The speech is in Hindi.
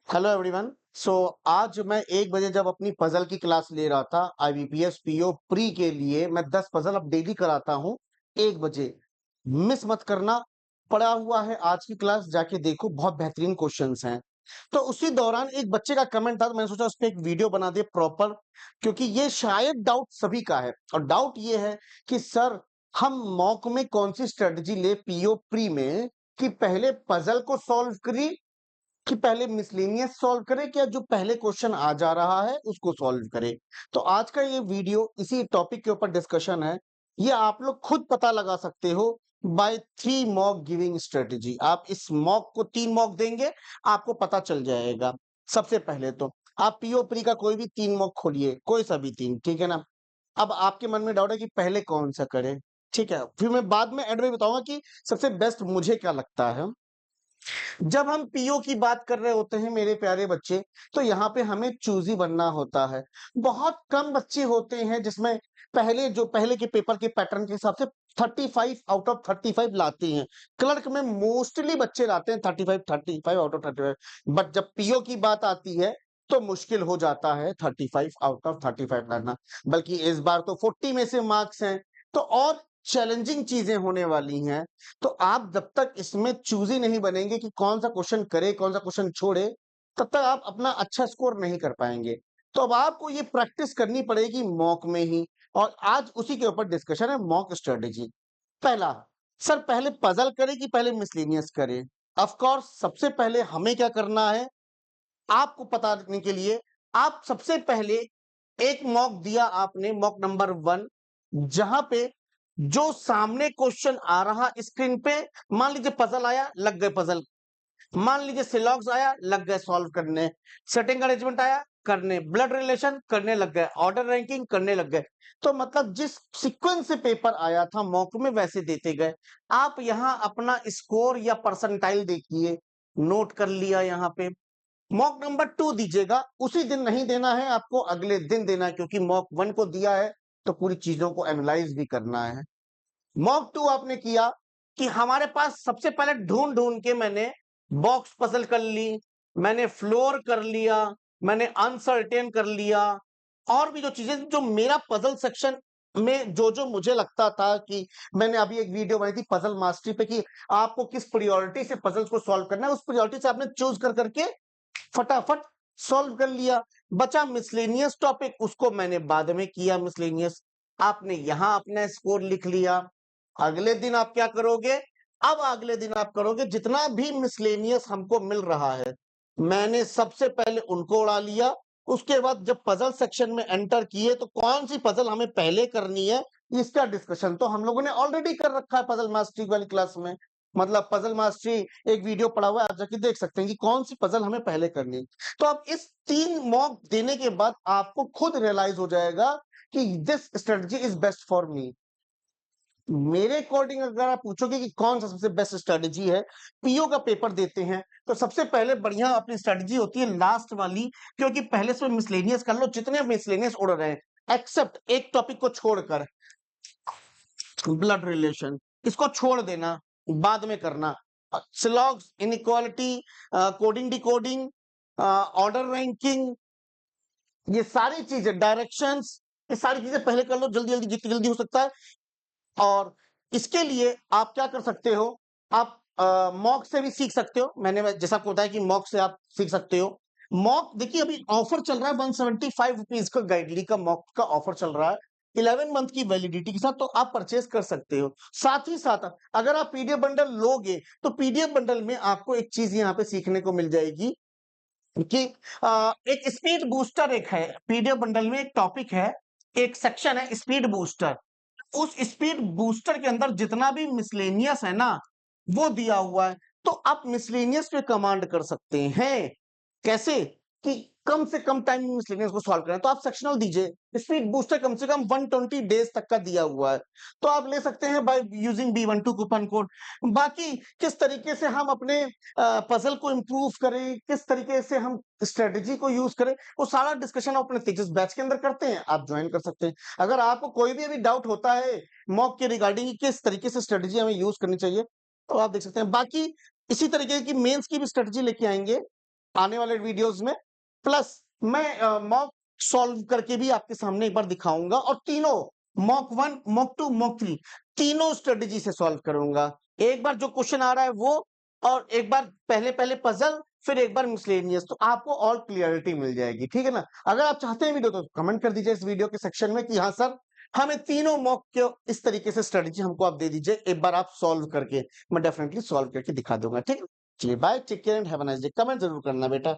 Hello everyone. सो आज मैं 1 बजे जब अपनी पजल की क्लास ले रहा था आईबीपीएस पीओ प्री के लिए, मैं 10 पजल अब डेली कराता हूँ 1 बजे। मिस मत करना। पड़ा हुआ है आज की क्लास, जाके देखो, बहुत बेहतरीन क्वेश्चंस हैं। तो उसी दौरान एक बच्चे का कमेंट था, तो मैंने सोचा उस पर एक वीडियो बना दे प्रॉपर, क्योंकि ये शायद डाउट सभी का है। और डाउट ये है कि सर, हम मॉक में कौन सी स्ट्रेटजी ले पीओ प्री में, कि पहले पजल को सॉल्व करी, कि पहले मिसलेनियस सॉल्व करे, क्या जो पहले क्वेश्चन आ जा रहा है उसको सॉल्व करे। तो आज का ये वीडियो इसी टॉपिक के ऊपर डिस्कशन है। ये आप लोग खुद पता लगा सकते हो बाय 3 मॉक गिविंग स्ट्रेटेजी। आप इस मॉक को 3 मॉक देंगे, आपको पता चल जाएगा। सबसे पहले तो आप पीओ प्री का कोई भी 3 मॉक खोलिए, कोई सा भी 3, ठीक है ना। अब आपके मन में डाउट है कि पहले कौन सा करें, ठीक है, फिर मैं बाद में एंड में बताऊंगा कि सबसे बेस्ट मुझे क्या लगता है। जब हम पीओ की बात कर रहे होते हैं मेरे प्यारे बच्चे, तो यहाँ पे हमें चूजी बनना होता है। बहुत कम बच्चे होते हैं जिसमें पहले के पेपर के पैटर्न के हिसाब से 35 आउट ऑफ 35 लाते हैं। क्लर्क में मोस्टली बच्चे लाते हैं 35 आउट ऑफ 35, बट जब पीओ की बात आती है तो मुश्किल हो जाता है 35 आउट ऑफ 35 लाना। बल्कि इस बार तो 40 में से मार्क्स हैं, तो और चैलेंजिंग चीजें होने वाली हैं। तो आप जब तक इसमें चूजी नहीं बनेंगे कि कौन सा क्वेश्चन करे कौन सा क्वेश्चन छोड़े, तब तक आप अपना अच्छा स्कोर नहीं कर पाएंगे। तो अब आपको ये प्रैक्टिस करनी पड़ेगी मॉक में ही। और आज उसी के ऊपर डिस्कशन है, मॉक स्ट्रेटेजी। पहला, सर पहले पजल करे कि पहले मिसलेनियस करे। ऑफ कोर्स सबसे पहले हमें क्या करना है, आपको पता देने के लिए, आप सबसे पहले एक मॉक दिया आपने, मॉक नंबर 1, जहां पे जो सामने क्वेश्चन आ रहा स्क्रीन पे, मान लीजिए पजल आया, लग गए पजल। मान लीजिए सिलॉग्स आया, लग गए सॉल्व करने। सेटिंग अरेंजमेंट आया, करने। ब्लड रिलेशन करने लग गए, ऑर्डर रैंकिंग करने लग गए। तो मतलब जिस सीक्वेंस से पेपर आया था मॉक में वैसे देते गए। आप यहां अपना स्कोर या परसेंटाइल देखिए, नोट कर लिया यहाँ पे। मॉक नंबर 2 दीजिएगा, उसी दिन नहीं देना है आपको, अगले दिन देना है, क्योंकि मॉक 1 को दिया है तो पूरी चीजों को एनालाइज भी करना है। मॉक 2 आपने किया कि हमारे पास सबसे पहले ढूंढ ढूंढ के मैंने बॉक्स पजल कर ली, मैंने फ्लोर कर लिया, मैंने अनसर्टेन कर लिया, और भी जो चीजें जो मेरा पजल सेक्शन में जो जो मुझे लगता था कि, मैंने अभी एक वीडियो बनाई थी पजल मास्टरी पे कि आपको किस प्रायोरिटी से पजल्स को सॉल्व करना है, उस प्रायोरिटी से आपने चूज कर करके फटाफट सॉल्व कर लिया। बचा मिसलेनियस टॉपिक, उसको मैंने बाद में किया मिसलेनियस। आपने यहां अपना स्कोर लिख लिया। अगले दिन आप क्या करोगे, अब अगले दिन आप करोगे जितना भी मिसलेनियस हमको मिल रहा है, मैंने सबसे पहले उनको उड़ा लिया। उसके बाद जब पजल सेक्शन में एंटर किए तो कौन सी पजल हमें पहले करनी है, इसका डिस्कशन तो हम लोगों ने ऑलरेडी कर रखा है पजल मास्टरी वाली क्लास में। मतलब पजल मास्टरी एक वीडियो पड़ा हुआ है, आप जाके देख सकते हैं कि कौन सी पजल हमें पहले करनी है। तो अब इस 3 मॉक देने के बाद आपको खुद रियलाइज हो जाएगा कि this strategy is best for me. मेरे अकॉर्डिंग अगर आप पूछोगे कि कौन सा सबसे बेस्ट स्ट्रेटजी है, पीओ का पेपर देते हैं तो सबसे पहले बढ़िया अपनी स्ट्रेटजी होती है लास्ट वाली, क्योंकि पहले से मिसलेनियस कर लो, जितने मिसलेनियस उड़ रहे हैं एक्सेप्ट एक टॉपिक को छोड़कर, ब्लड रिलेशन, इसको छोड़ देना, बाद में करना। स्लॉग्स, inequality, coding decoding, order ranking, ये सारी चीजें, डायरेक्शंस, ये सारी चीजें पहले कर लो, जल्दी जल्दी, जितनी जल्दी हो सकता है। और इसके लिए आप क्या कर सकते हो, आप मॉक से भी सीख सकते हो। मैंने जैसा आपको बताया कि मॉक से आप सीख सकते हो। मॉक देखिए अभी ऑफर चल रहा है, 175 रुपीज का गाइडली का मॉक का ऑफर चल रहा है, 11 मंथ की वैलिडिटी के साथ, तो आप परचेस कर सकते हो। साथ ही साथ अगर आप पीडीएफ बंडल लोगे तो पीडीएफ बंडल में आपको एक चीज यहाँ पे सीखने को मिल जाएगी कि एक स्पीड बूस्टर, एक है पीडीएफ बंडल में, एक टॉपिक है, एक सेक्शन है स्पीड बूस्टर। उस स्पीड बूस्टर के अंदर जितना भी मिसलेनियस है ना, वो दिया हुआ है। तो आप मिसलेनियस पे कमांड कर सकते हैं। कैसे, कि कम से कम टाइम में मिसलेनियस को सॉल्व करें, तो आप सेक्शनल दीजिए। स्पीड बूस्टर कम से कम 120 डेज तक का दिया हुआ है, तो आप ले सकते हैं by using B12 coupon code. बाकी किस तरीके से हम अपने पजल को इंप्रूव करें, किस तरीके से हम स्ट्रेटेजी को यूज करें, वो सारा डिस्कशन आप अपने तेजस बैच के अंदर करते हैं, आप ज्वाइन कर सकते हैं। अगर आपको कोई भी अभी डाउट होता है मॉक के रिगार्डिंग किस तरीके से स्ट्रेटेजी हमें यूज करनी चाहिए, तो आप देख सकते हैं। बाकी इसी तरीके की मेंस की भी स्ट्रेटेजी लेके आएंगे, आने वाले वीडियोस में, प्लस मैं मॉक सॉल्व करके भी आपके सामने एक बार दिखाऊंगा, और तीनों मॉक 1, मॉक 2, मॉक 3 तीनों स्ट्रेटेजी से सॉल्व करूंगा। एक बार जो क्वेश्चन आ रहा है वो, और एक बार पहले पजल, फिर एक बार मिसलेनियस, तो आपको ऑल क्लियरिटी मिल जाएगी, ठीक है ना। अगर आप चाहते हैं वीडियो तो कमेंट कर दीजिए इस वीडियो के सेक्शन में कि हाँ सर, हमें तीनों मॉक के इस तरीके से स्ट्रेटेजी हमको आप दे दीजिए, एक बार आप सॉल्व करके, मैं डेफिनेटली सॉल्व करके दिखा दूंगा, ठीक है। चलिए bye, take care and have a nice day. Comment जरूर करना बेटा।